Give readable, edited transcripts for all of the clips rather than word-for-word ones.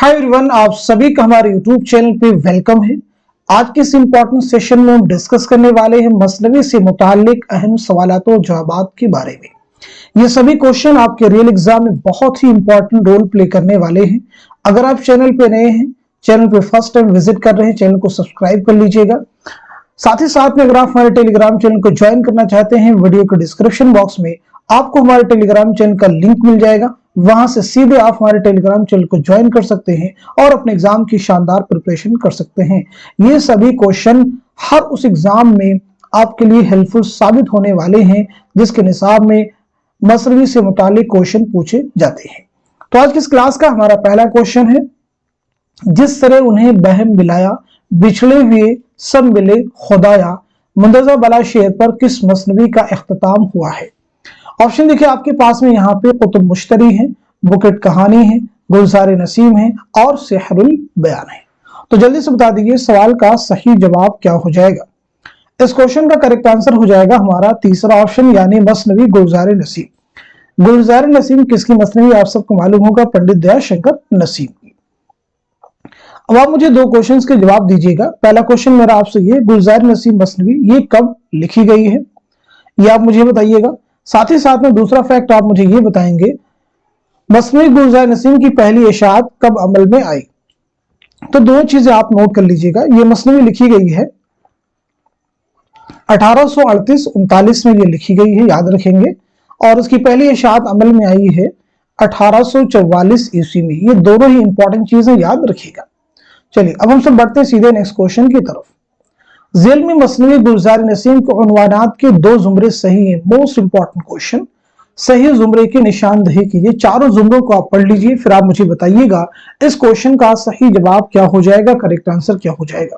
Hi everyone, आप सभी का हमारे यूट्यूब चैनल पे वेलकम है। आज के इस इम्पोर्टेंट सेशन में हम डिस्कस करने वाले हैं मसनवी से मुताल्लिक अहम सवालात और जवाबात के बारे में। ये सभी क्वेश्चन आपके रियल एग्जाम में बहुत ही इंपॉर्टेंट रोल प्ले करने वाले हैं। अगर आप चैनल पे नए हैं, चैनल पे फर्स्ट टाइम विजिट कर रहे हैं, चैनल को सब्सक्राइब कर लीजिएगा। साथ ही साथ में अगर आप हमारे टेलीग्राम चैनल को ज्वाइन करना चाहते हैं, वीडियो के डिस्क्रिप्शन बॉक्स में आपको हमारे टेलीग्राम चैनल का लिंक मिल जाएगा। वहां से सीधे आप हमारे टेलीग्राम चैनल को ज्वाइन कर सकते हैं और अपने एग्जाम की शानदार प्रिपरेशन कर सकते हैं। ये सभी क्वेश्चन हर उस एग्जाम में आपके लिए हेल्पफुल साबित होने वाले हैं जिसके निसाब में मसनवी से मुताल्लिक क्वेश्चन पूछे जाते हैं। तो आज की इस क्लास का हमारा पहला क्वेश्चन है, जिस तरह उन्हें बहम मिलाया बिछड़े हुए सब मिले खुदाया, मुंतज़ा बला शेर पर किस मसनवी का इख्तिताम हुआ है। ऑप्शन देखिए आपके पास में यहाँ पे कुतुब मुश्तरी है, बुकेट कहानी है, गुलजार नसीम है और सेहरुल बयान है। तो जल्दी से बता दीजिए सवाल का सही जवाब क्या हो जाएगा। इस क्वेश्चन का करेक्ट आंसर हो जाएगा हमारा तीसरा ऑप्शन, यानी मसनवी गुलजार नसीम। गुलजार नसीम किसकी मसनवी आप सबको मालूम होगा, पंडित दयाशंकर नसीम की। अब आप मुझे दो क्वेश्चंस के जवाब दीजिएगा। पहला क्वेश्चन मेरा आपसे ये, गुलजार नसीम मसनवी ये कब लिखी गई है, ये आप मुझे बताइएगा। साथ ही साथ में दूसरा फैक्ट आप मुझे ये बताएंगे, मसनवी गुलजार नसीम की पहली इशाअत कब अमल में आई। तो दो चीजें आप नोट कर लीजिएगा। ये मसनवी लिखी गई है 1838-39 में ये लिखी गई है, याद रखेंगे। और उसकी पहली इशाअत अमल में आई है 1844 ईस्वी में। ये दोनों ही इंपॉर्टेंट चीजें याद रखिएगा। चलिए अब हम सब बढ़ते हैं सीधे नेक्स्ट क्वेश्चन की तरफ। ज़ेल में मसनवी गुलजार नसीम के उन्वानात के दो जुमरे सही हैं। मोस्ट इंपॉर्टेंट क्वेश्चन, सही जुमरे की निशानदेही कीजिए। चारों जुमरों को आप पढ़ लीजिए, फिर आप मुझे बताइएगा इस क्वेश्चन का सही जवाब क्या हो जाएगा, करेक्ट आंसर क्या हो जाएगा।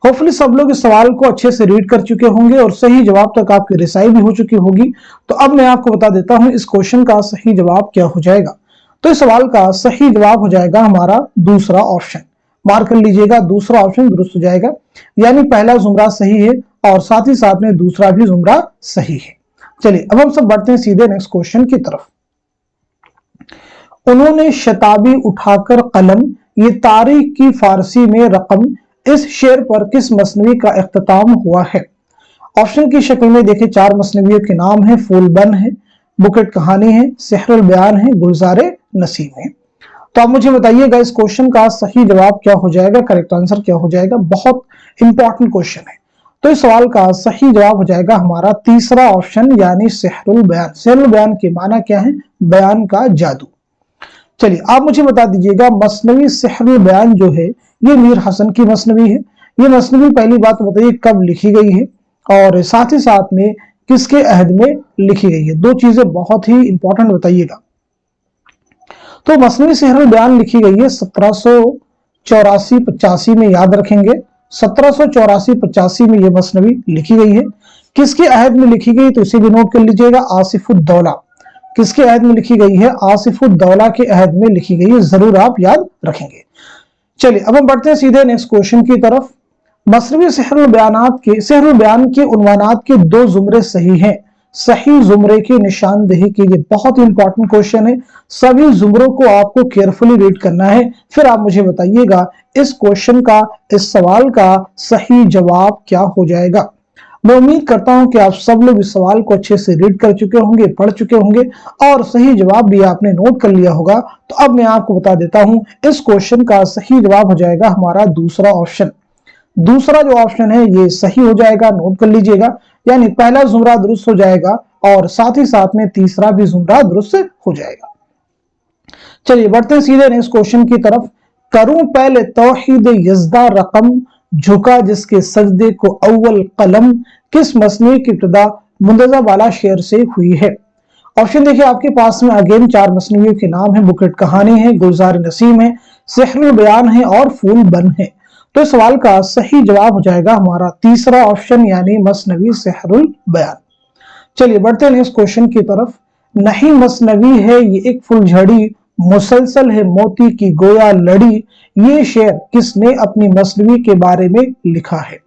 होपफुली सब लोग इस सवाल को अच्छे से रीड कर चुके होंगे और सही जवाब तक आपकी रिसाई भी हो चुकी होगी। तो अब मैं आपको बता देता हूं इस क्वेश्चन का सही जवाब क्या हो जाएगा। तो इस सवाल का सही जवाब हो जाएगा हमारा दूसरा ऑप्शन। मार्क कर लीजिएगा, दूसरा ऑप्शन दुरुस्त हो जाएगा, यानी पहला जुमरा सही है और साथ ही साथ में दूसरा भी जुमरा सही है। चलिए अब हम सब बढ़ते हैं सीधे नेक्स्ट क्वेश्चन की तरफ। उन्होंने शताबी उठाकर कलम, ये तारीख की फारसी में रकम, इस शेर पर किस मसनवी का इख्तिताम हुआ है। ऑप्शन की शक्ल में देखिए चार मसनवियों के नाम है, फूलबन है, बुकेट कहानी है, सेहरुल बयान है, गुलजार नसीम है। तो आप मुझे बताइएगा इस क्वेश्चन का सही जवाब क्या हो जाएगा, करेक्ट आंसर क्या हो जाएगा। बहुत इंपॉर्टेंट क्वेश्चन है। तो इस सवाल का सही जवाब हो जाएगा हमारा तीसरा ऑप्शन, यानी सेहरुल बयान। सेहरुल बयान के माना क्या है, बयान का जादू। चलिए आप मुझे बता दीजिएगा मसनवी सेहरुल बयान जो है ये मीर हसन की मसनवी है। ये मसनवी पहली बात बताइए कब लिखी गई है और साथ ही साथ में किसके अहद में लिखी गई है। दो चीजें बहुत ही इंपॉर्टेंट बताइएगा। तो मसनवी सेहरुल बयान लिखी गई है 1784-85 में, याद रखेंगे 1784-85 में ये मसनवी लिखी गई है। किसके अहद में लिखी गई तो इसे भी नोट कर लीजिएगा, आसिफुद्दौला। किसके अहद में लिखी गई है, आसिफुद्दौला के अहद में लिखी गई है, जरूर आप याद रखेंगे। चलिए अब हम बढ़ते हैं सीधे नेक्स्ट क्वेश्चन की तरफ। मसनवी सेहरुल बयान के उन्वानात के दो जुमरे सही हैं, सही जुमरे की निशानदेही कीजिए। बहुत इंपॉर्टेंट क्वेश्चन है, सभी जुमरों को आपको केयरफुली रीड करना है, फिर आप मुझे बताइएगा इस क्वेश्चन का, इस सवाल का सही जवाब क्या हो जाएगा। मैं उम्मीद करता हूं कि आप सब लोग इस सवाल को अच्छे से रीड कर चुके होंगे, पढ़ चुके होंगे और सही जवाब भी आपने नोट कर लिया होगा। तो अब मैं आपको बता देता हूं इस क्वेश्चन का सही जवाब हो जाएगा हमारा दूसरा ऑप्शन। दूसरा जो ऑप्शन है ये सही हो जाएगा, नोट कर लीजिएगा, यानी पहला जुमरा दुरुस्त हो जाएगा और साथ ही साथ में तीसरा भी जुमरा दुरुस्त हो जाएगा। चलिए बढ़ते हैं सीधे नेक्स्ट क्वेश्चन की तरफ। करूं पहले तौहीद यज़दा रकम, झुका जिसके सजदे को अव्वल कलम, किस मसनवी की इब्तिदा मुंतज़ा बाला शेर से हुई है। ऑप्शन देखिए आपके पास में अगेन चार मसनवियों के नाम है, बुकेट कहानी है, गुलजार नसीम है, सेहरुल बयान है और फूलबन है। तो इस सवाल का सही जवाब हो जाएगा हमारा तीसरा ऑप्शन, यानी मसनवी सेहरुल बयान। चलिए बढ़ते हैं नेक्स्ट क्वेश्चन की तरफ। नहीं मसनवी है ये एक फुलझड़ी, मुसलसल है मोती की गोया लड़ी, ये शेर किसने अपनी मसनवी के बारे में लिखा है।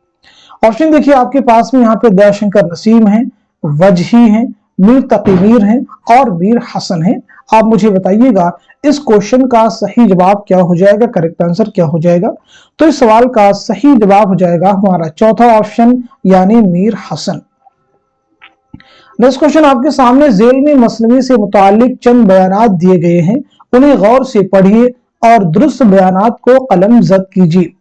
ऑप्शन देखिए आपके पास में यहाँ पे दयाशंकर नसीम है, वजही है, मीर तकी मीर है और मीर हसन है। आप मुझे बताइएगा इस क्वेश्चन का सही जवाब क्या हो जाएगा, करेक्ट आंसर क्या हो जाएगा? तो इस सवाल का सही जवाब हो जाएगा हमारा चौथा ऑप्शन यानी मीर हसन। नेक्स्ट क्वेश्चन आपके सामने, जेल में मसनवी से मुतालिक चंद बयानात दिए गए हैं, उन्हें गौर से पढ़िए और दुरुस्त बयानात को कलम जद कीजिए।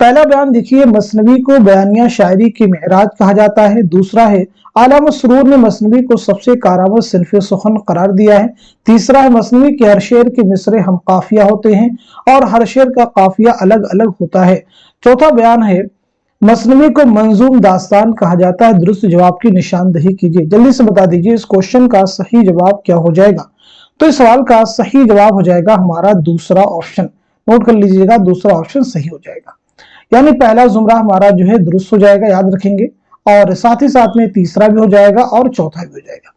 पहला बयान देखिए, मसनवी को बयानिया शायरी की मेराज कहा जाता है। दूसरा है, आला मसरूर ने मसनवी को सबसे कारामद सिनफ़े सुखन करार दिया है। तीसरा है, मसनवी के हर शेर के मिसरे हम काफिया होते हैं और हर शेर का काफिया अलग अलग होता है। चौथा बयान है, मसनवी को मंजूम दास्तान कहा जाता है। दुरुस्त जवाब की निशानदही कीजिए। जल्दी से बता दीजिए इस क्वेश्चन का सही जवाब क्या हो जाएगा? तो इस सवाल का सही जवाब हो जाएगा हमारा दूसरा ऑप्शन। नोट कर लीजिएगा, दूसरा ऑप्शन सही हो जाएगा, यानी पहला जुमरा हमारा जो है दुरुस्त हो जाएगा, याद रखेंगे, और साथ ही साथ में तीसरा भी हो जाएगा और चौथा भी हो जाएगा।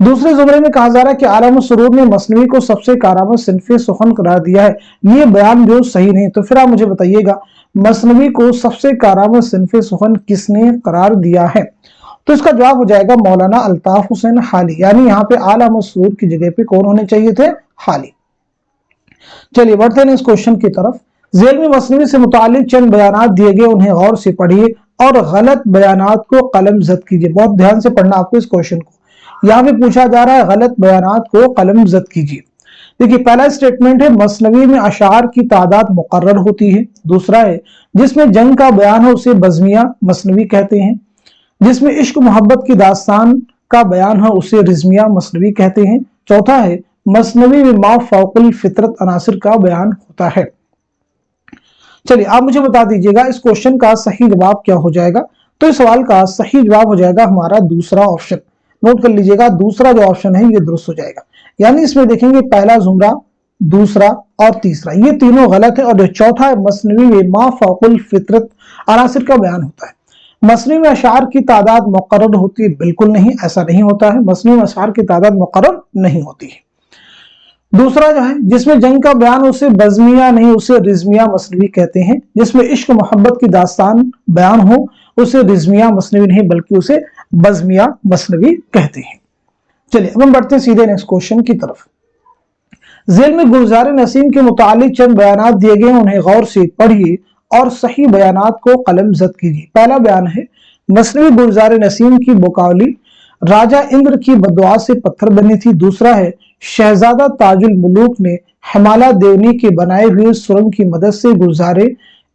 दूसरे जुमरे में कहा जा रहा है कि आला मसरूर ने मसनवी को सबसे कारामद सिनफ़े सुखन करार दिया है, ये बयान जो सही नहीं। तो फिर आप मुझे बताइएगा, मसनवी को सबसे कारामद सिनफ़े सुखन किसने करार दिया है? तो इसका जवाब हो जाएगा मौलाना अल्ताफ हुसैन हाली, यानी यहाँ पे आला मसरूर की जगह पे कौन होने चाहिए थे? हाली। चलिए बढ़ते हैं इस क्वेश्चन की तरफ। जेल में मसनवी से मुतालिक चंद बयानात दिए गए, उन्हें गौर से पढ़िए और गलत बयानात को कलम जद कीजिए। बहुत ध्यान से पढ़ना आपको इस क्वेश्चन को। यहाँ पे पूछा जा रहा है गलत बयानात को कलम जद कीजिए। देखिए, पहला स्टेटमेंट है, मसनवी में अशार की तादाद मुकर्रर होती है। दूसरा है, जिसमें जंग का बयान है उसे बज़मिया मसनवी कहते हैं। जिसमें इश्क मोहब्बत की दास्तान का बयान है उसे रिज़मिया मसनवी कहते हैं। चौथा है, मसनवी में मा फौकुल फितरत अनासिर का बयान होता है। चलिए आप मुझे बता दीजिएगा इस क्वेश्चन का सही जवाब क्या हो जाएगा? तो इस सवाल का सही जवाब हो जाएगा हमारा दूसरा ऑप्शन। नोट कर लीजिएगा, दूसरा जो ऑप्शन है ये दुरुस्त हो जाएगा, यानी इसमें देखेंगे पहला जुमरा, दूसरा और तीसरा ये तीनों गलत है। और जो चौथा है, मसनवी में मा फौकुल फितरत अनासिर का बयान होता है। मसनवी में अशार की तादाद मुकर्रर होती है, बिल्कुल नहीं, ऐसा नहीं होता है। मसनवी में अशार की तादाद मुकर्रर नहीं होती है। दूसरा जो है, जिसमें जंग का बयान उसे बज़मिया नहीं उसे रिज़मिया मसनवी कहते हैं। जिसमें इश्क मोहब्बत की दास्तान बयान हो उसे रिज़मिया मसनवी नहीं बल्कि उसे बज़मिया मसनवी कहते हैं। चलिए अब हम बढ़ते हैं सीधे नेक्स्ट क्वेश्चन की तरफ। जेल में गुलजार नसीम के मुतालिक चंद बयानात दिए गए, उन्हें गौर से पढ़िए और सही बयानात को कलम जद कीजिए। पहला बयान है, मसनवी गुलजार नसीम की बुकावली राजा इंद्र की बददुआ से पत्थर बनी थी। दूसरा है, शहजादा ताजुल मुलूक ने हिमाला देवनी के बनाए हुए सुरंग की मदद से गुलजारे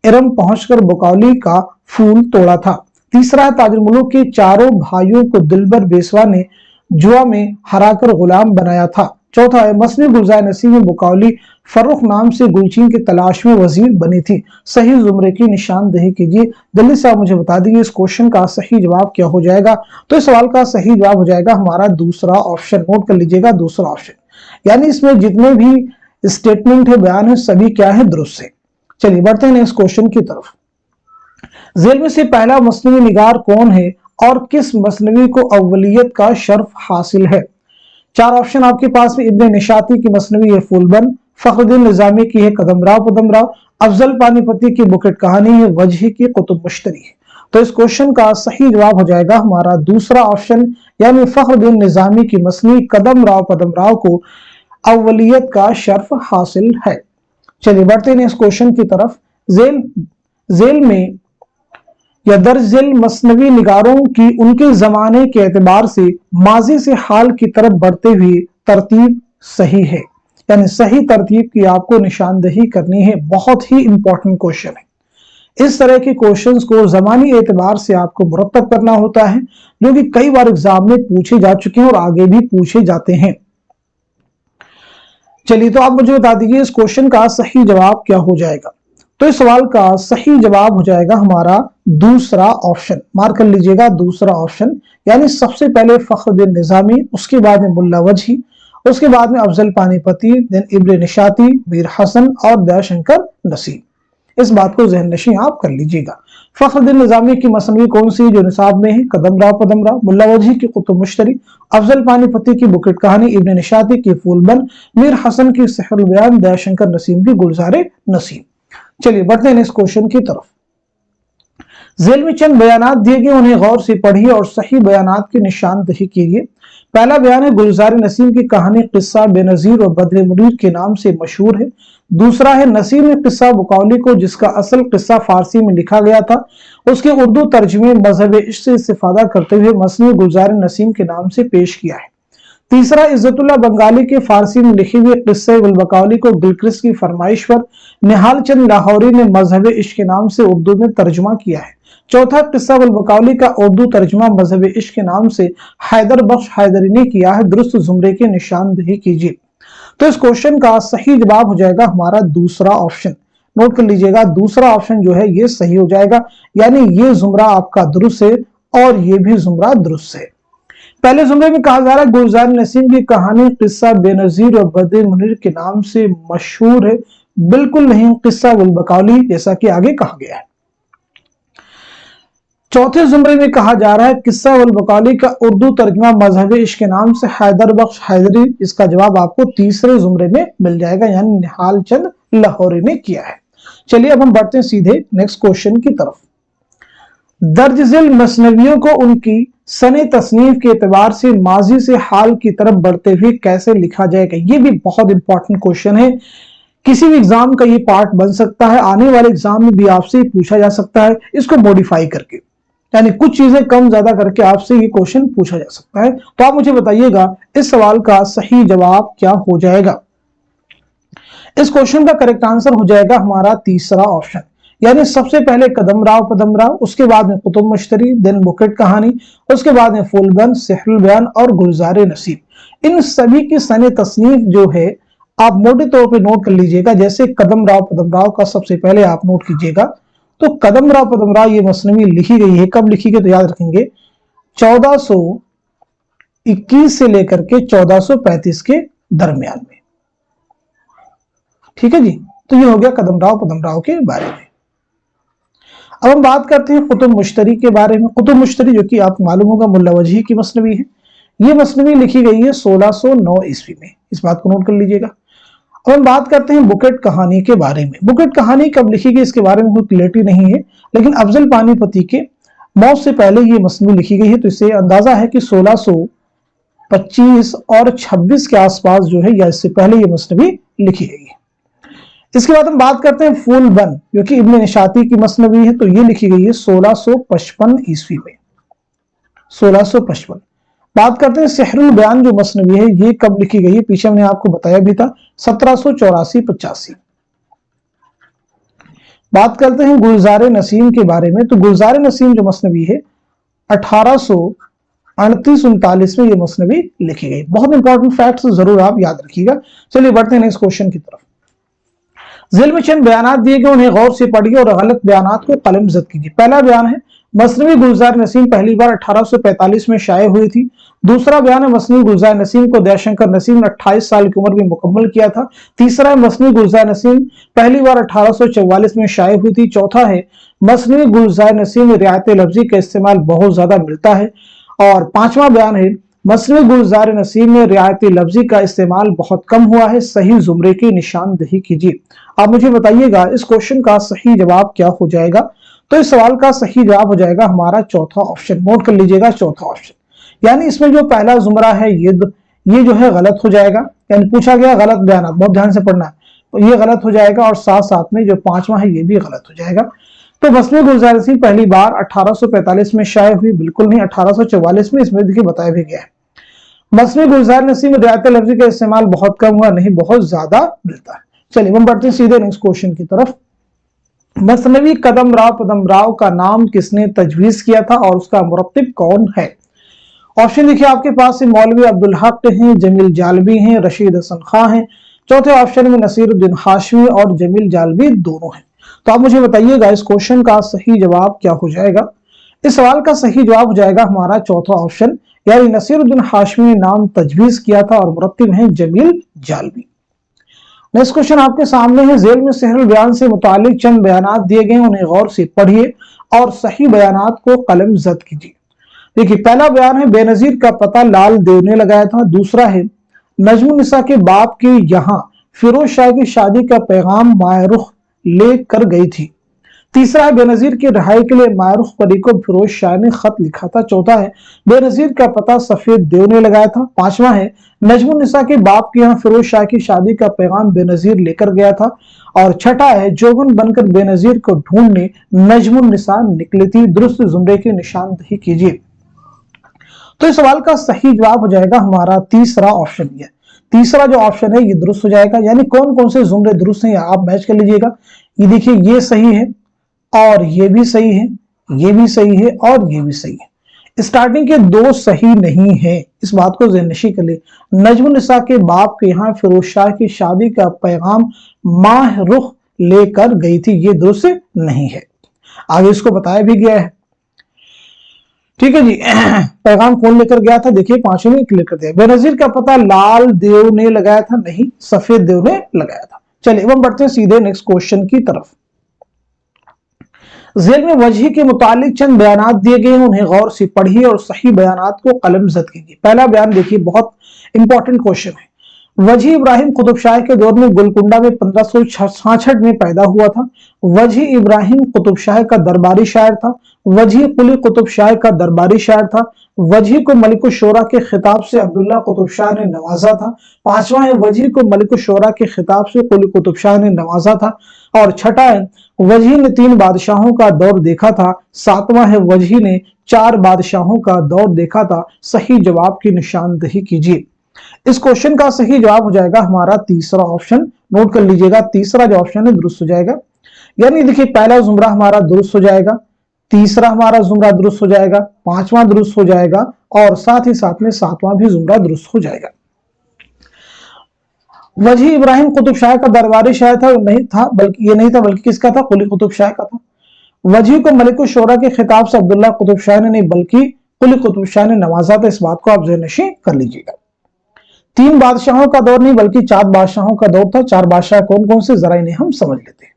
इरम पहुंचकर बुकावली का फूल तोड़ा था। तीसरा है, ताजुल मुलूक के चारों भाइयों को दिलबर बेसवा ने जुआ में हराकर गुलाम बनाया था। चौथा है, मसनवी गुलजार नसीम बुकावली फर्रुख नाम से गुलचीन की तलाश में वजीर बनी थी। सही जुमरे की निशानदही कीजिए। जल्दी से आप मुझे बता दीजिए इस क्वेश्चन का सही जवाब क्या हो जाएगा? तो इस सवाल का सही जवाब हो जाएगा हमारा दूसरा ऑप्शन। नोट कर लीजिएगा, दूसरा ऑप्शन, यानी इसमें जितने भी स्टेटमेंट है, बयान है, सभी क्या है? दुरुस्त है। चलिए बढ़ते हैं नेक्स्ट क्वेश्चन की तरफ। जेल में से पहला मसनवी निगार कौन है और किस मसनवी को अव्वलियत का शर्फ हासिल है? चार ऑप्शन आपके पास में। इब्ने निशाती की मसनवी है फूलबन, फखरुद्दीन निजामी की है कदमराव पदमराव, अफजल पानीपती की बुकेट कहानी है, वजही की कुतुब मुश्तरी है। तो इस क्वेश्चन का सही जवाब हो जाएगा हमारा दूसरा ऑप्शन, यानी फखरुद्दीन निजामी की मसनवी कदमराव पदमराव को अव्वलियत का शर्फ हासिल है। चलिए बढ़ते हैं इस क्वेश्चन की तरफ। जेल में या दर्ज झेल मसनवी निगारों की उनके जमाने के एतबार से माजी से हाल की तरफ बढ़ते हुए तरतीब सही है, यानी सही तरतीब की आपको निशानदही करनी है। बहुत ही इंपॉर्टेंट क्वेश्चन है। इस तरह के क्वेश्चंस को जमानी एतबार से आपको मुरतब करना होता है, जो कि कई बार एग्जाम में पूछे जा चुके हैं और आगे भी पूछे जाते हैं। चलिए तो आप मुझे बता दीजिए इस क्वेश्चन का सही जवाब क्या हो जाएगा? तो इस सवाल का सही जवाब हो जाएगा हमारा दूसरा ऑप्शन। मार्क कर लीजिएगा, दूसरा ऑप्शन, यानी सबसे पहले फखरुद्दीन निजामी, उसके बाद में मुल्ला वजही, उसके बाद में अफजल पानीपती, देन इब्ने निशाती, मीर हसन और दयाशंकर नसीम। इस बात को ज़हन नशीं आप कर लीजिएगा। फखरुद्दीन निजामी की मसनवी कौन सी जो निसाब में है? कदमराव पदमराव, मुल्ला वजही की कुतुब मुश्तरी, अफजल पानीपती की बुकेट कहानी, इब्ने निशाती की फूलबन, मीर हसन की सहरुल बयान, दयाशंकर नसीम की गुलजारे नसीम। चलिए बढ़ते हैं इस क्वेश्चन की तरफ। जेल में चंद बयानात दिए गए, उन्हें गौर से पढ़िए और सही बयानात की निशानदही कीजिए। पहला बयान है गुलजार नसीम की कहानी किस्सा बेनजीर और बद्र मुनीर के नाम से मशहूर है। दूसरा है नसीम ने किस्सा बुकौली को, जिसका असल किस्सा फारसी में लिखा गया था, उसके उर्दू तर्जुमे मजहब इश्क से इस्तिफादा करते हुए मसनवी गुलजार नसीम के नाम से पेश किया है। तीसरा, इज्जतुल्लाह बंगाली के फारसी में लिखे हुए किस्से गुलबकौली को गिलक्रिस्ट की फरमाइश पर निहाल चंद लाहौरी ने मजहब इश्क के नाम से उर्दू में तर्जुमा किया है। चौथा, किस्सा गुलबकौली का उर्दू तर्जुमा मजहब इश्क के नाम से हैदर बख्श हैदरी ने किया है। दुरुस्त जुमरे की निशानदेही कीजिए। तो इस क्वेश्चन का सही जवाब हो जाएगा हमारा दूसरा ऑप्शन। नोट कर लीजिएगा, दूसरा ऑप्शन जो है ये सही हो जाएगा, यानी ये जुमरा आपका दुरुस्त है और ये भी जुमरा दुरुस्त है। पहले जुमरे में कहा जा रहा है गुलजार नसीम की कहानी किस्सा बेनजीर और बद्र मुनीर के नाम से मशहूर है। बिल्कुल नहीं, किस्सा गुलबकौली, जैसा कि आगे कहा गया है। चौथे जुमरे में कहा जा रहा है किस्सा गुलबकौली का उर्दू तर्जुमा मजहब इश्क के नाम से हैदर बख्श हैदरी। इसका जवाब आपको तीसरे जुमरे में मिल जाएगा, यानी निहाल चंद लाहौरी ने किया है। चलिए अब हम बढ़ते हैं सीधे नेक्स्ट क्वेश्चन की तरफ। दर्ज झेल मसनवियों को उनकी सने तसनीफ के एतबार से माजी से हाल की तरफ बढ़ते हुए कैसे लिखा जाएगा? ये भी बहुत इंपॉर्टेंट क्वेश्चन है। किसी भी एग्जाम का ये पार्ट बन सकता है, आने वाले एग्जाम में भी आपसे पूछा जा सकता है, इसको मॉडिफाई करके, यानी कुछ चीजें कम ज्यादा करके आपसे ये क्वेश्चन पूछा जा सकता है। तो आप मुझे बताइएगा इस सवाल का सही जवाब क्या हो जाएगा। इस क्वेश्चन का करेक्ट आंसर हो जाएगा हमारा तीसरा ऑप्शन, यानी सबसे पहले कदम राव पदम राव, उसके बाद में कुतुब मुश्तरी, देन बुकेट कहानी, उसके बाद में फूलबंद, सेहरुल बयान और गुलजार नसीम। इन सभी की सने तसनीफ जो है आप मोटे तौर पे नोट कर लीजिएगा। जैसे कदम राव पदम राव का सबसे पहले आप नोट कीजिएगा, तो कदम राव पदम राव ये मसनवी लिखी गई है, कब लिखी गई तो याद रखेंगे 1421 से लेकर के 1435 के दरमियान में। ठीक है जी, तो ये हो गया कदम राव पदम राव के बारे में। अब हम बात करते हैं कुतुब मुश्तरी के बारे में। कुतुब मुश्तरी जो कि आपको मालूम होगा मुल्ला वजही की मसनवी है। ये मसनवी लिखी गई है 1609 ईस्वी में, इस बात को नोट कर लीजिएगा। अब हम बात करते हैं बुकेट कहानी के बारे में। बुकेट कहानी कब लिखी गई इसके बारे में कोई क्लैरिटी नहीं है, लेकिन अफजल पानीपती के मौत से पहले ये मसनवी लिखी गई है, तो इससे अंदाजा है कि 1625 और 26 के आसपास जो है या इससे पहले ये मसनवी लिखी गई है। इसके बाद हम बात करते हैं फूलबंद जो कि इब्न निशाती की मसनवी है, तो ये लिखी गई है 1655 ईस्वी में, 1655। बात करते हैं सेहरुल बयान जो मसनवी है, ये कब लिखी गई है, पीछे हमने आपको बताया भी था 1784-85। बात करते हैं गुलजार नसीम के बारे में, तो गुलजार नसीम जो मसनवी है 1838-39 में ये मसनवी लिखी गई। बहुत इंपॉर्टेंट फैक्ट्स जरूर आप याद रखिएगा। चलिए बढ़ते हैं नेक्स्ट क्वेश्चन की तरफ। ज़िल में चंद बयानात दिए गए, उन्हें गौर से पढ़िए और गलत बयानात को कलमज़द कीजिए। पहला बयान है मसनवी गुलजार नसीम पहली बार 1845 में शाये हुई थी। दूसरा बयान है मसनवी गुलजार नसीम को दयाशंकर नसीम ने 28 साल की उम्र में मुकम्मल किया था। तीसरा है मसनवी गुलजार नसीम पहली बार 1844 में शाये हुई थी। चौथा है मसनवी गुलजार नसीम में रियायत लफ्जी का इस्तेमाल बहुत ज्यादा मिलता है। और पांचवा बयान है मसनवी गुलजार नसीम में रियायत लफ्जी का इस्तेमाल बहुत कम हुआ है। सही जुमरे की निशानदेही कीजिए। आप मुझे बताइएगा इस क्वेश्चन का सही जवाब क्या हो जाएगा। तो इस सवाल का सही जवाब हो जाएगा हमारा चौथा ऑप्शन। नोट कर लीजिएगा चौथा ऑप्शन, यानी इसमें जो पहला जुमरा है ये जो है गलत हो जाएगा, यानी पूछा गया गलत बयान, बहुत ध्यान से पढ़ना है, तो ये गलत हो जाएगा। और साथ साथ में जो पांचवा है ये भी गलत हो जाएगा। तो मसनवी गुलजार नसीम पहली बार 1845 में शाये हुई, बिल्कुल नहीं, 1844 में, इसमें देखिए बताया भी गया है। मसनवी गुलजार नसीम में रियायत लफ्जी का इस्तेमाल बहुत कम हुआ, नहीं बहुत ज्यादा मिलता है। चलिए हम बढ़ते हैं सीधे नेक्स्ट क्वेश्चन की तरफ। मसनवी कदम राव पदम राव का नाम किसने तजवीज किया था और उसका मुरत्तिब कौन है? ऑप्शन देखिए आपके पास है मौलवी अब्दुल हक हैं, जमील जालबी हैं, रशीद हसन खां हैं। चौथे ऑप्शन में नसीरुद्दीन हाशमी और जमील जालबी दोनों हैं। तो आप मुझे बताइएगा इस क्वेश्चन का सही जवाब क्या हो जाएगा। इस सवाल का सही जवाब हो जाएगा हमारा चौथा ऑप्शन, यानी नसीरुद्दीन हाशमी ने नाम तजवीज किया था और मुरत्तिब हैं जमील जालबी। नेक्स्ट क्वेश्चन आपके सामने है। जेल में सेहरुल बयान से मुतालिक चंद बयानात दिए गए, उन्हें गौर से पढ़िए और सही बयानात को कलमज़द कीजिए। देखिए पहला बयान है बेनजीर का पता लाल देव ने लगाया था। दूसरा है नजमुन्निसा के बाप की यहाँ फिरोज शाह की शादी का पैगाम मायरुख ले कर गई थी। तीसरा है बेनजीर की रिहाई के लिए मारूफ परी को फिरोज शाह ने खत लिखा था। चौथा है बेनजीर का पता सफेद देव ने लगाया था। पांचवा है नजमुन्निसा के बाप के यहाँ फिरोज शाह की शादी का पैगाम बेनजीर लेकर गया था। और छठा है जोबन बनकर बेनजीर को ढूंढने नजमुन्निसा निकली थी। दुरुस्त जुमरे की निशानदेही कीजिए। तो इस सवाल का सही जवाब हो जाएगा हमारा तीसरा ऑप्शन। ये तीसरा जो ऑप्शन है ये दुरुस्त हो जाएगा। यानी कौन कौन से जुमरे दुरुस्त हैं आप मैच कर लीजिएगा। ये देखिए ये सही है और ये भी सही है, ये भी सही है और ये भी सही है। स्टार्टिंग के दो सही नहीं है, इस बात को ज़हननशीं कर ले। नजमुन्निसा के बाप के यहाँ फिरोज शाह की शादी का पैगाम माह रुख लेकर गई थी, ये दुरुस्त नहीं है। आगे इसको बताया भी गया है, ठीक है जी। पैगाम कौन लेकर गया था, देखिए पांचवें में क्लियर कर दिया। बेनजीर का पता लाल देव ने लगाया था, नहीं सफेद देव ने लगाया था। चलिए अब हम बढ़ते हैं सीधे नेक्स्ट क्वेश्चन की तरफ। जेल में वजह के मुतालिक चंद बयानात दिए गए हैं, उन्हें गौर से पढ़िए और सही बयानात को कलमजद कीजिए। पहला बयान देखिए, बहुत इंपॉर्टेंट क्वेश्चन है। वजी इब्राहिम कुतुब शाह के दौर में गोलकुंडा में 1566 में पैदा हुआ था। वजी इब्राहिम कुतुब शाह का दरबारी शायर था। वजी कुली कुतुब शाह का दरबारी शायर था। वजी को मलिक शोरा के खिताब से अब्दुल्ला कुतुब शाह ने नवाजा था। पांचवा है वजी को मलिक शोरा के खिताब से कुली कुतुब शाह ने नवाजा था। और छठा है वजी ने 3 बादशाहों का दौर देखा था। सातवां है वजी ने 4 बादशाहों का दौर देखा था। सही जवाब की निशानदेही कीजिए। इस क्वेश्चन का सही जवाब हो जाएगा हमारा तीसरा ऑप्शन। नोट कर लीजिएगा, तीसरा जो ऑप्शन है दुरुस्त हो जाएगा। यानी देखिए पहला जुमरा हमारा दुरुस्त हो जाएगा, तीसरा हमारा जुमरा दुरुस्त हो जाएगा, पांचवा दुरुस्त हो जाएगा और साथ ही साथ में सातवां भी जुमरा दुरुस्त हो जाएगा। वजी इब्राहिम कुतुब शाह का दरबारी शायर था, नहीं था, बल्कि ये नहीं था, बल्कि किसका था, कुली कुतुब शाह का था। वजी को मलिक शोरा के खिताब से अब्दुल्ला कुतुब शाह ने नहीं बल्कि कुली कुतुब शाह ने नवाजा था। इस बात को आप ज़हननशीं कर लीजिएगा। 3 बादशाहों का दौर नहीं बल्कि 4 बादशाहों का दौर था। 4 बादशाह कौन कौन से, जरा इन्हें हम समझ लेते हैं।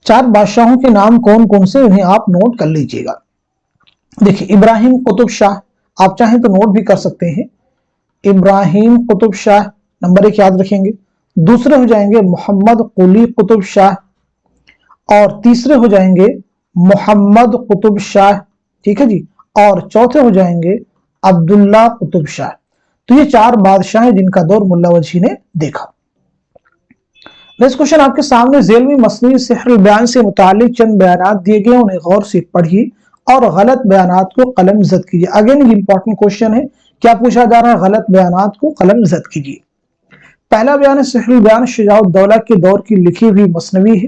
4 बादशाहों के नाम कौन कौन से, इन्हें आप नोट कर लीजिएगा। देखिए इब्राहिम कुतुब शाह, आप चाहें तो नोट भी कर सकते हैं। इब्राहिम कुतुब शाह नंबर 1 याद रखेंगे। दूसरे हो जाएंगे मोहम्मद कुली कुतुब शाह और तीसरे हो जाएंगे मोहम्मद कुतुब शाह, ठीक है जी। और चौथे हो जाएंगे अब्दुल्ला कुतुब शाह। तो ये 4 बादशाह हैं जिनका दौर मुल्ला वजी ने देखा। नेक्स्ट क्वेश्चन आपके सामने, जेल में मसनवी सिहरुल बयान से मुतालिक चंद बयानात दिए गए, उन्हें गौर से पढ़िए और गलत बयानात को कलमजद कीजिए। अगेन ये इंपॉर्टेंट क्वेश्चन है, क्या पूछा जा रहा है, गलत बयानात को कलमजद कीजिए। पहला बयान है सिहरुल बयान शुजाउद्दौला के दौर की लिखी हुई मसनवी है।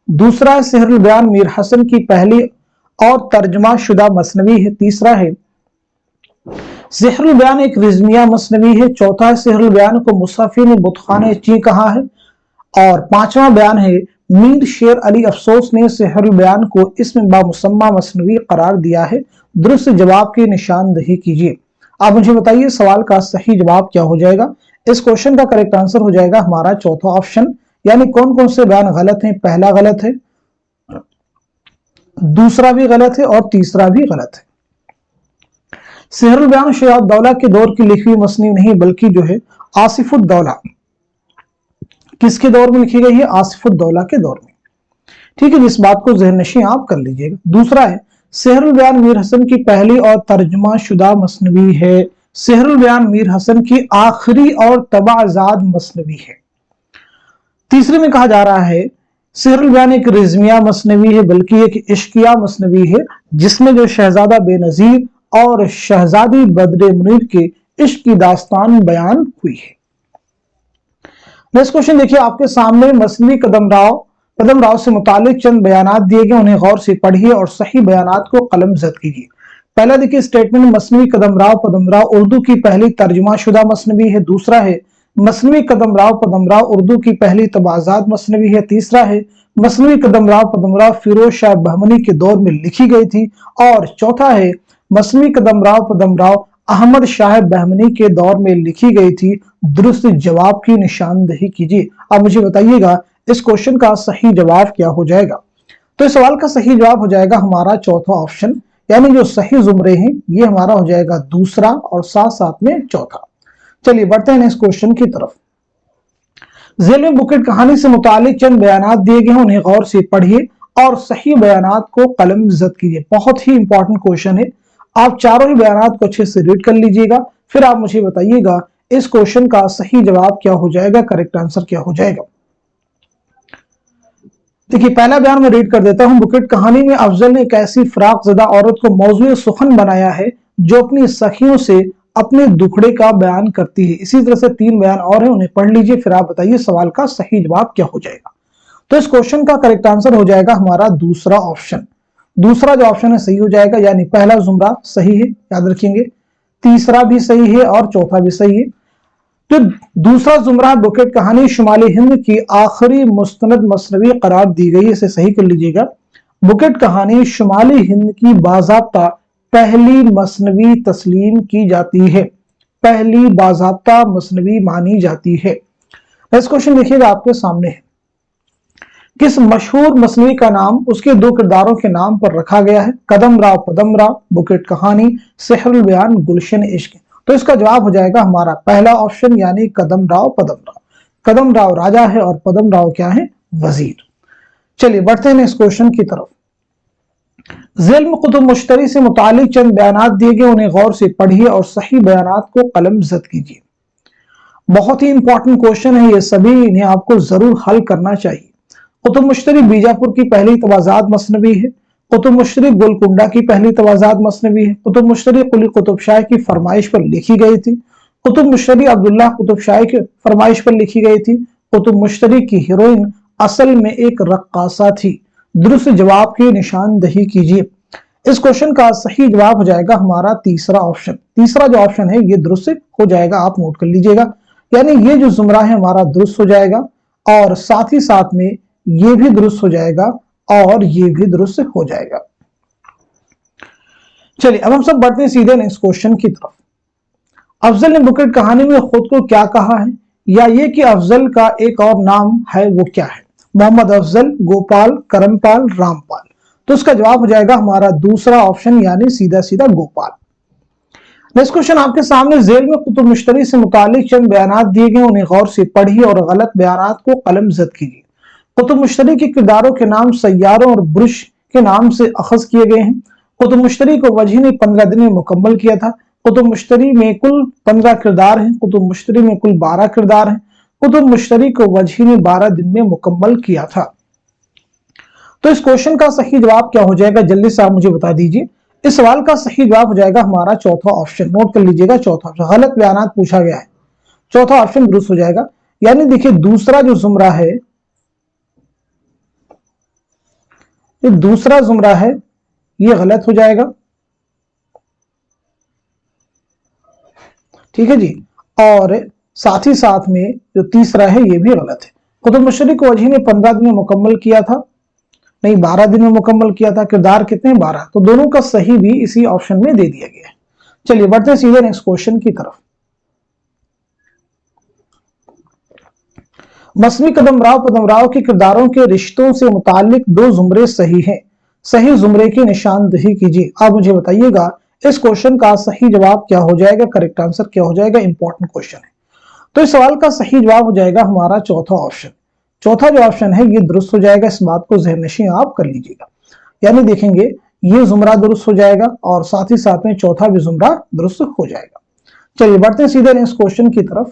दूसरा है सिहरुल बयान मीर हसन की पहली और तर्जमा शुदा मसनवी है। तीसरा है सिहरुल बयान एक रिजमिया मसनवी है। चौथा है सिहरुल बयान को मुसफ़ी ने बुतखाने ची कहा है। और पांचवा बयान है मीर शेर अली अफसोस ने सिहरुल बयान को इसमें बामुसम्मा मसनवी करार दिया है। दुरुस्त जवाब की निशानदेही कीजिए। आप मुझे बताइए सवाल का सही जवाब क्या हो जाएगा। इस क्वेश्चन का करेक्ट आंसर हो जाएगा हमारा चौथा ऑप्शन। यानी कौन कौन से बयान गलत हैं, पहला गलत है, दूसरा भी गलत है और तीसरा भी गलत है। सिहरुल बयान शुजाउद्दौला के दौर की लिखी हुई मसनवी नहीं बल्कि जो है आसिफुद्दौला, किसके दौर में लिखी गई है, आसिफुद्दौला के दौर में, ठीक है। इस बात को ज़हननशीं आप कर लीजिएगा। दूसरा है सिहरुल बयान मीर हसन की पहली और तर्जुमा शुदा मसनवी है। सिहरुल बयान मीर हसन की आखिरी और तबाजाद मसनवी है। तीसरे में कहा जा रहा है सिहरुल बयान एक रिजमिया मसनवी है बल्कि एक इश्किया मसनवी है जिसमें जो शहजादा बेनजीर और शहजादी बद्र मुनीर के इश्क की दास्तान बयान हुई है। नेक्स्ट क्वेश्चन देखिए आपके सामने, मसनवी कदम राव से मुतालिक चंद बयानात दिए गए, उन्हें गौर से पढ़िए और सही बयानात को कलमजद कीजिए। पहला देखिए स्टेटमेंट, मसनवी कदम राव उर्दू की पहली तर्जुमा शुदा मसनवी है। दूसरा है मसनवी कदम राव उर्दू की पहली तबाजात मसनवी है। तीसरा है मसनवी कदम राव फिरोज शाह बहमनी के दौर में लिखी गई थी। और चौथा है मसनवी कदम राव अहमद शाह बहमनी के दौर में लिखी गई थी। दुरुस्त जवाब की निशानदेही कीजिए। अब मुझे बताइएगा इस क्वेश्चन का सही जवाब क्या हो जाएगा। तो इस सवाल का सही जवाब हो जाएगा हमारा चौथा ऑप्शन। यानी जो सही जुमरे हैं ये हमारा हो जाएगा दूसरा और साथ साथ में चौथा। चलिए बढ़ते हैं नेक्स्ट क्वेश्चन की तरफ। ذیل में बुकेट कहानी से मुतालिक चंद बयानात दिए गए हैं, उन्हें गौर से पढ़िए और सही बयानात को कलम जद कीजिए। बहुत ही इंपॉर्टेंट क्वेश्चन है, आप चारों ही बयानात को अच्छे से रीड कर लीजिएगा, फिर आप मुझे बताइएगा इस क्वेश्चन का सही जवाब क्या हो जाएगा, करेक्ट आंसर क्या हो जाएगा। देखिए पहला बयान मैं रीड कर देता हूं। बुकेट कहानी में अफजल ने एक ऐसी फराकज़दा औरत को मौजूद सुखन बनाया है जो अपनी सखियों से अपने दुखड़े का बयान करती है। इसी तरह से 3 बयान और हैं, उन्हें पढ़ लीजिए, फिर आप बताइए सवाल का सही जवाब क्या हो जाएगा। तो इस क्वेश्चन का करेक्ट आंसर हो जाएगा हमारा दूसरा ऑप्शन। दूसरा जो ऑप्शन है सही हो जाएगा, यानी पहला जुमरा सही है, याद रखेंगे, तीसरा भी सही है और चौथा भी सही है। तो दूसरा जुमरा बुकेट कहानी शुमाली हिंद की आखिरी मुस्तनद मसनवी करार दी गई, इसे सही कर लीजिएगा। बुकेट कहानी शुमाली हिंद की बाज़ाब्ता पहली मसनवी तस्लीम की जाती है, पहली बाज़ाब्ता मसनवी मानी जाती है। नेक्स्ट क्वेश्चन देखिएगा आपके सामने है, किस मशहूर मसनवी का नाम उसके 2 किरदारों के नाम पर रखा गया है? कदम राव पदम राव, बुकेट कहानी, सेहरुल बयान, गुलशन इश्क। तो इसका जवाब हो जाएगा हमारा पहला ऑप्शन, यानी कदम राव पदम राव। कदम राव राजा है और पदम राव क्या है? वजीर। चलिए बढ़ते हैं इस क्वेश्चन की तरफ। ज़ेल में कुतुब मुश्तरी से मुतालिक चंद बयानात दिए गए, उन्हें गौर से पढ़िए और सही बयानात को कलम जद कीजिए। बहुत ही इंपॉर्टेंट क्वेश्चन है ये सभी, इन्हें आपको जरूर हल करना चाहिए। कुतुब मुश्तरी बीजापुर की पहली तवाज़ात मसनवी है। कुतुब मुश्तरी गोलकुंडा की पहली तवाज़ात मसनवी है। कुतुब मुश्तरी कुली कुतुब शाह की फरमाइश पर लिखी गई थी। कुतुब मुश्तरी अब्दुल्लाह कुतुब शाह की फरमाइश पर लिखी गई थी। कुतुब मुश्तरी की हीरोइन असल में एक रक्कासा थी। दुरुस्त जवाब की निशानदही कीजिए। इस क्वेश्चन का सही जवाब हो जाएगा हमारा तीसरा ऑप्शन। तीसरा जो ऑप्शन है ये दुरुस्त हो जाएगा, आप नोट कर लीजिएगा, यानी ये जो जुमरा है हमारा दुरुस्त हो जाएगा और साथ ही साथ में ये भी दुरुस्त हो जाएगा और ये भी दुरुस्त हो जाएगा। चलिए अब हम सब बढ़ते हैं सीधे नेक्स्ट क्वेश्चन की तरफ। अफजल ने बुकेट कहानी में खुद को क्या कहा है, या ये कि अफजल का एक और नाम है, वो क्या है? मोहम्मद अफजल, गोपाल, करमपाल, रामपाल। तो इसका जवाब हो जाएगा हमारा दूसरा ऑप्शन, यानी सीधा सीधा गोपाल। नेक्स्ट क्वेश्चन आपके सामने, ज़ेल में कुतुब मुश्तरी से मुतालिक चंद बयानात दिए गए, उन्हें गौर से पढ़िए और गलत बयानात को कलम जद कीजिए। कुतुब मुश्तरी के किरदारों के नाम सैयारों और बुरुश के नाम से अखज किए गए हैं। कुतुब मुश्तरी को वजही ने 15 दिन में मुकम्मल किया था। कुतुब मुश्तरी में कुल 15 किरदार हैं। कुतुब मुश्तरी में कुल 12 किरदार हैं। कुतुब मुश्तरी को वजही ने 12 दिन में मुकम्मल किया था। तो इस क्वेश्चन का सही जवाब क्या हो जाएगा, जल्दी से आप मुझे बता दीजिए। इस सवाल का सही जवाब हो जाएगा हमारा चौथा ऑप्शन। नोट कर लीजिएगा, चौथा ऑप्शन। गलत बयानात पूछा गया है, चौथा ऑप्शन दुरुस्त हो जाएगा। यानी देखिए दूसरा जो जुमरा है, ये दूसरा जुमरा है ये गलत हो जाएगा, ठीक है जी। और साथ ही साथ में जो तीसरा है ये भी गलत है। कुतुब मुश्तरी को वजही ने 15 दिन में मुकम्मल किया था, नहीं 12 दिन में मुकम्मल किया था। किरदार कितने? 12। तो दोनों का सही भी इसी ऑप्शन में दे दिया गया है। चलिए बढ़ते हैं सीधे नेक्स्ट क्वेश्चन की तरफ। मसनवी कदम राव पदम राव के किरदारों के रिश्तों से मुतालिक 2 जुमरे सही हैं, सही जुमरे की निशानदही कीजिए। आप मुझे बताइएगा इस क्वेश्चन का सही जवाब क्या हो जाएगा, करेक्ट आंसर क्या हो जाएगा। इंपॉर्टेंट क्वेश्चन है। तो इस सवाल का सही जवाब हो जाएगा हमारा चौथा ऑप्शन। चौथा जो ऑप्शन है ये दुरुस्त हो जाएगा, इस बात को ज़हन नशीं आप कर लीजिएगा। यानी देखेंगे ये जुमरा दुरुस्त हो जाएगा और साथ ही साथ में चौथा भी जुमरा दुरुस्त हो जाएगा। चलिए बढ़ते हैं सीधे नेक्स्ट क्वेश्चन की तरफ।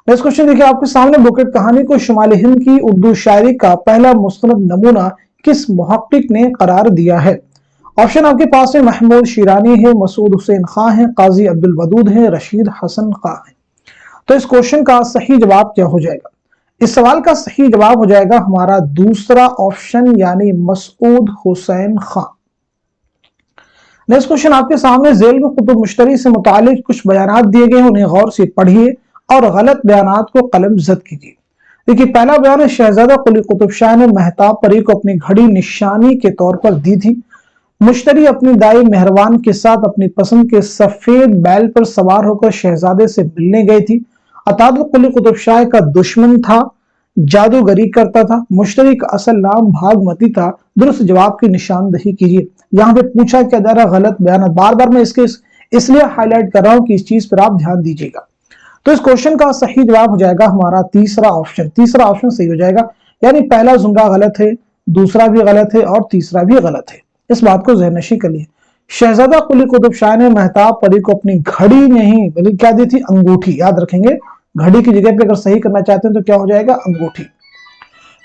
नेक्स्ट क्वेश्चन देखिए आपके सामने, बुकेट कहानी को शुमाली हिंद की उर्दू शायरी का पहला मुस्तनद नमूना किस मुहक्किक ने करार दिया है? ऑप्शन आपके पास है, महमूद शिरानी है, मसूद हुसैन खां है, काजी अब्दुल वदूद है, रशीद हसन खां है। तो इस क्वेश्चन का सही जवाब क्या हो जाएगा? इस सवाल का सही जवाब हो जाएगा हमारा दूसरा ऑप्शन, यानी मसूद हुसैन खां। नेक्स्ट क्वेश्चन आपके सामने, ज़ेल में कुतुब मुश्तरी से मुतालिक कुछ बयानात दिए गए, उन्हें गौर से पढ़िए और गलत बयानात को कलम जद कीजिए। देखिए पहला बयान है, शहजादा कुली कुतुब शाह ने महताब परी को अपनी घड़ी निशानी के तौर पर दी थी। मुश्तरी अपनी दाई मेहरबान के साथ अपनी पसंद के सफेद बैल पर सवार होकर शहजादे से मिलने गई थी। अतादुल कुली कुतुब शाह का दुश्मन था, जादूगरी करता था। मुश्तरी का असल नाम भागमती था। दुरुस्त जवाब की निशानदही कीजिए। यहाँ पे पूछा क्या जा रहा, गलत बयान। बार बार मैं इसके इसलिए हाईलाइट कर रहा हूं कि इस चीज पर आप ध्यान दीजिएगा। तो इस क्वेश्चन का सही जवाब हो जाएगा हमारा तीसरा ऑप्शन। तीसरा ऑप्शन सही हो जाएगा, यानी पहला जुमरा गलत है, दूसरा भी गलत है और तीसरा भी गलत है। इस बात को ज़हननशीं कर लिए। शहजादा कुली कुतुब शाह ने महताब परी को अपनी घड़ी नहीं बल्कि क्या दी थी, अंगूठी। याद रखेंगे, घड़ी की जगह पे अगर सही करना चाहते हैं तो क्या हो जाएगा, अंगूठी।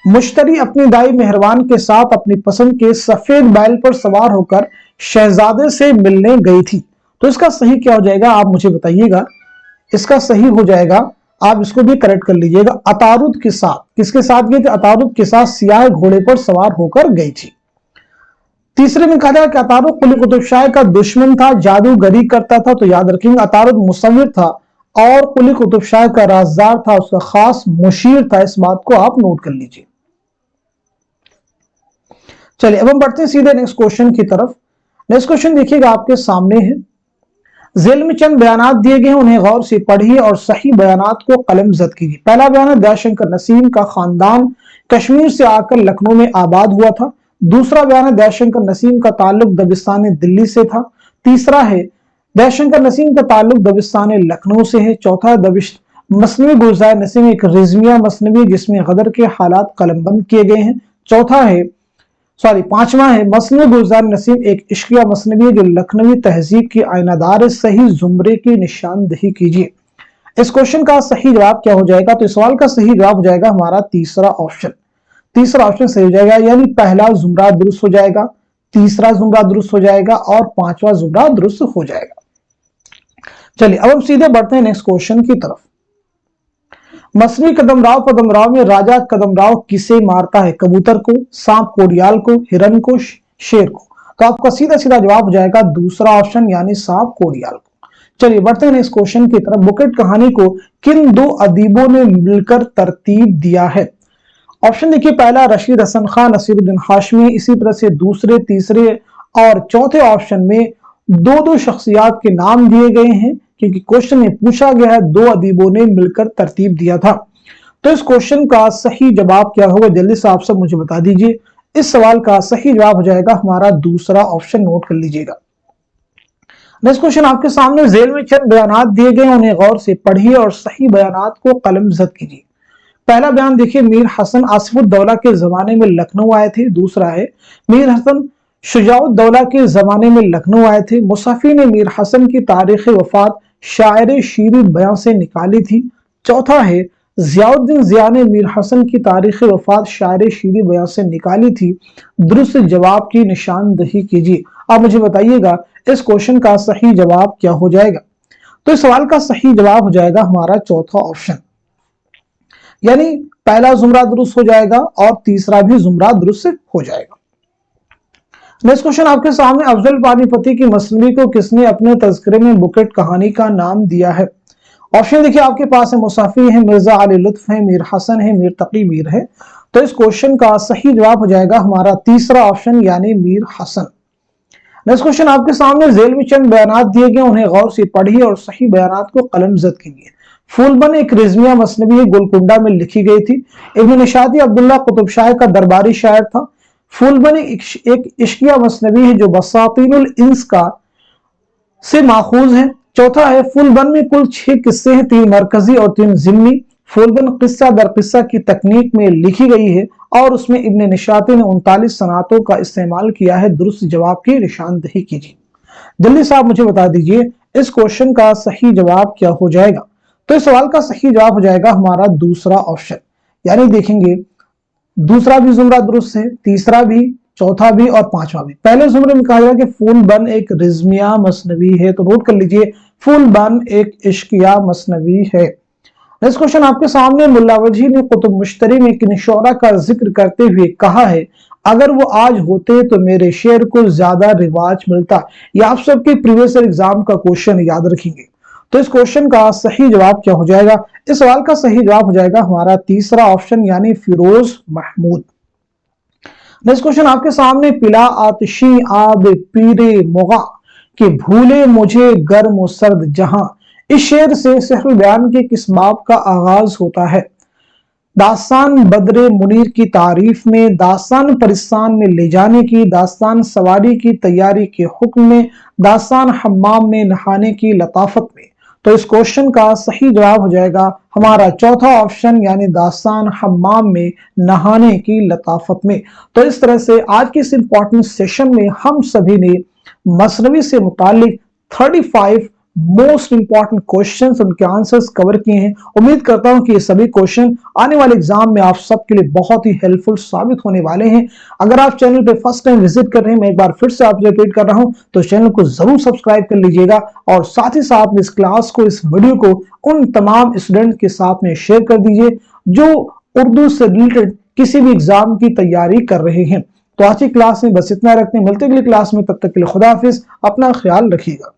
मुश्तरी अपनी दाई मेहरबान के साथ अपनी पसंद के सफेद बैल पर सवार होकर शहजादे से मिलने गई थी। तो इसका सही क्या हो जाएगा, आप मुझे बताइएगा। इसका सही हो जाएगा, आप इसको भी करेक्ट कर लीजिएगा, अतारुद के साथ। किसके साथ गई थी, अतारुद के साथ सियाह घोड़े पर सवार होकर गई थी। तीसरे में कहा कि अतारुद कुली कुतुब शाह का दुश्मन था, जादूगरी करता था। तो याद रखेंगे, अतारुद मुसव्विर था और कुली कुतुब शाह का राजदार था, उसका खास मुशीर था। इस बात को आप नोट कर लीजिए। चलिए अब हम बढ़ते हैं सीधे नेक्स्ट क्वेश्चन की तरफ। नेक्स्ट क्वेश्चन देखिएगा आपके सामने है। ज़ेल में चंद बयानात दिए गए हैं, उन्हें गौर से पढ़िए और सही बयानात को कलमजद कीजिए। पहला बयान है, दयाशंकर नसीम का खानदान कश्मीर से आकर लखनऊ में आबाद हुआ था। दूसरा बयान है, दयाशंकर नसीम का ताल्लुक दबिस्तान दिल्ली से था। तीसरा है, दयाशंकर नसीम का ताल्लुक दबिस्तान लखनऊ से है। चौथा, मसनवी गुलजार नसीम एक रिजमिया मसनवी जिसमें गदर के हालात कलमबंद किए गए हैं। पांचवा है, मसनवी गुलजार नसीम एक इश्किया मसनवी है जो लखनवी तहजीब की आयनादार। सही जुमरे की निशानदही कीजिए। इस क्वेश्चन का सही जवाब क्या हो जाएगा, तो इस सवाल का सही जवाब हो जाएगा हमारा तीसरा ऑप्शन। तीसरा ऑप्शन सही हो जाएगा, यानी पहला जुमरा दुरुस्त हो जाएगा, तीसरा जुमरा दुरुस्त हो जाएगा और पांचवा जुमरा दुरुस्त हो जाएगा। चलिए अब हम सीधे बढ़ते हैं नेक्स्ट क्वेश्चन की तरफ। मसनवी कदमराव में राजा कदमराव किसे मारता है, कबूतर को, सांप कोड़ियाल को, हिरन को, शेर को। तो आपका सीधा सीधा जवाब हो जाएगा दूसरा ऑप्शन, यानी सांप कोड़ियाल को। चलिए बढ़ते हैं नेक्स्ट क्वेश्चन की तरफ। बुकेट कहानी को किन दो अदीबों ने मिलकर तरतीब दिया है। ऑप्शन देखिए, पहला रशीद हसन खान, नसीरुद्दीन हाशमी। इसी तरह से दूसरे, तीसरे और चौथे ऑप्शन में दो दो शख्सियात के नाम दिए गए हैं, क्योंकि क्वेश्चन में पूछा गया है दो अदीबों ने मिलकर तरतीब दिया था। तो इस क्वेश्चन का सही जवाब क्या होगा, जल्दी से आप सब मुझे बता दीजिए। इस सवाल का सही जवाब हो जाएगा हमारा दूसरा ऑप्शन, नोट कर लीजिएगा। नेक्स्ट क्वेश्चन आपके सामने, ज़ेल में चंद बयानात दिए गए, उन्हें गौर से पढ़िए और सही बयानात को कलमजद कीजिए। पहला बयान देखिए, मीर हसन आसिफुद्दौला के जमाने में लखनऊ आए थे। दूसरा है, मीर हसन शुजाउद्दौला के जमाने में लखनऊ आए थे। मुसफ़ी ने मीर हसन की तारीख वफात शायर शीरी बयां से निकाली थी। चौथा है, ज़ियाउद्दीन ज़िया ने मीर हसन की तारीख वफात शायर शीरी बयां से निकाली थी। दुरुस्त जवाब की निशानदही कीजिए। आप मुझे बताइएगा इस क्वेश्चन का सही जवाब क्या हो जाएगा। तो इस सवाल का सही जवाब हो जाएगा हमारा चौथा ऑप्शन, यानी पहला जुमरा दुरुस्त हो जाएगा और तीसरा भी जुमरा दुरुस्त हो जाएगा। नेक्स्ट क्वेश्चन आपके सामने, अफजल पानीपती की मसनवी को किसने अपने तज़किरे में बुकेट कहानी का नाम दिया है। ऑप्शन देखिए आपके पास है, मुसाफी है, मिर्जा अली लुत्फ है, मीर हसन है, मीर तकी मीर है। तो इस क्वेश्चन का सही जवाब हो जाएगा हमारा तीसरा ऑप्शन, यानी मीर हसन। नेक्स्ट क्वेश्चन आपके सामने, ज़ेल में चंद बयानात दिए गए, उन्हें गौर से पढ़िए और सही बयानात को कलमजद कीजिए। फूलबन एक रिजमिया मसनवी है, गोलकुंडा में लिखी गई थी। इब्न निशाती अब्दुल्ला कुतुब शाह का दरबारी शायर था। फूलबन एक इश्किया मसनवी है जो बसातीनुल इंस का से माखूज है। चौथा है, फूलबन में कुल 6 किस्से हैं, 3 मरकजी और 3 ज़िम्नी। फूलबन किस्सा दर किस्सा की तकनीक में लिखी गई है और उसमें इब्न निशाती ने 39 सनातों का इस्तेमाल किया है। दुरुस्त जवाब की निशानदही कीजिए। जल्दी से आप मुझे बता दीजिए इस क्वेश्चन का सही जवाब क्या हो जाएगा। तो इस सवाल का सही जवाब हो जाएगा हमारा दूसरा ऑप्शन, यानी देखेंगे दूसरा भी जुमरा दुरुस्त है, तीसरा भी, चौथा भी और पांचवा भी। पहले जुमरे में कहा गया कि फूलबन एक रिजमिया मसनवी है, तो नोट कर लीजिए फूलबन एक इश्किया मसनवी है। नेक्स्ट क्वेश्चन आपके सामने, मुल्ला वजी ने कुतुब मुश्तरी में किन शोरा का जिक्र करते हुए कहा है, अगर वो आज होते तो मेरे शेर को ज्यादा रिवाज मिलता। ये आप सबके प्रीवियस एग्जाम का क्वेश्चन याद रखेंगे। तो इस क्वेश्चन का सही जवाब क्या हो जाएगा, इस सवाल का सही जवाब हो जाएगा हमारा तीसरा ऑप्शन, यानी फिरोज महमूद। नेक्स्ट क्वेश्चन आपके सामने, पिला आतिशी आब पीरे मुगा कि भूले मुझे गर्म और सर्द जहां। इस शेर से सिहरुल बयान के किस बाब का आगाज होता है। दास्तान बदरे मुनीर की तारीफ में, दास्तान परिस्तान में ले जाने की, दास्तान सवारी की तैयारी के हुक्म में, दास्तान हम्माम में नहाने की लताफत में। तो इस क्वेश्चन का सही जवाब हो जाएगा हमारा चौथा ऑप्शन, यानी दास्तान हम्माम में नहाने की लताफत में। तो इस तरह से आज के इस इंपॉर्टेंट सेशन में हम सभी ने मसनवी से मुतालिक 35 मोस्ट इंपॉर्टेंट क्वेश्चंस, उनके आंसर्स कवर किए हैं। उम्मीद करता हूं कि ये सभी क्वेश्चन आने वाले एग्जाम में आप सबके लिए बहुत ही हेल्पफुल साबित होने वाले हैं। अगर आप चैनल पे फर्स्ट टाइम विजिट कर रहे हैं, मैं एक बार फिर से आपसे रिपीट कर रहा हूं, तो चैनल को जरूर सब्सक्राइब कर लीजिएगा और साथ ही साथ इस क्लास को, इस वीडियो को उन तमाम स्टूडेंट के साथ में शेयर कर दीजिए जो उर्दू से रिलेटेड किसी भी एग्जाम की तैयारी कर रहे हैं। तो आज की क्लास में बस इतना रखते हैं, मिलते अगली क्लास में, तब तक के लिए खुदा हाफिज, अपना ख्याल रखिएगा।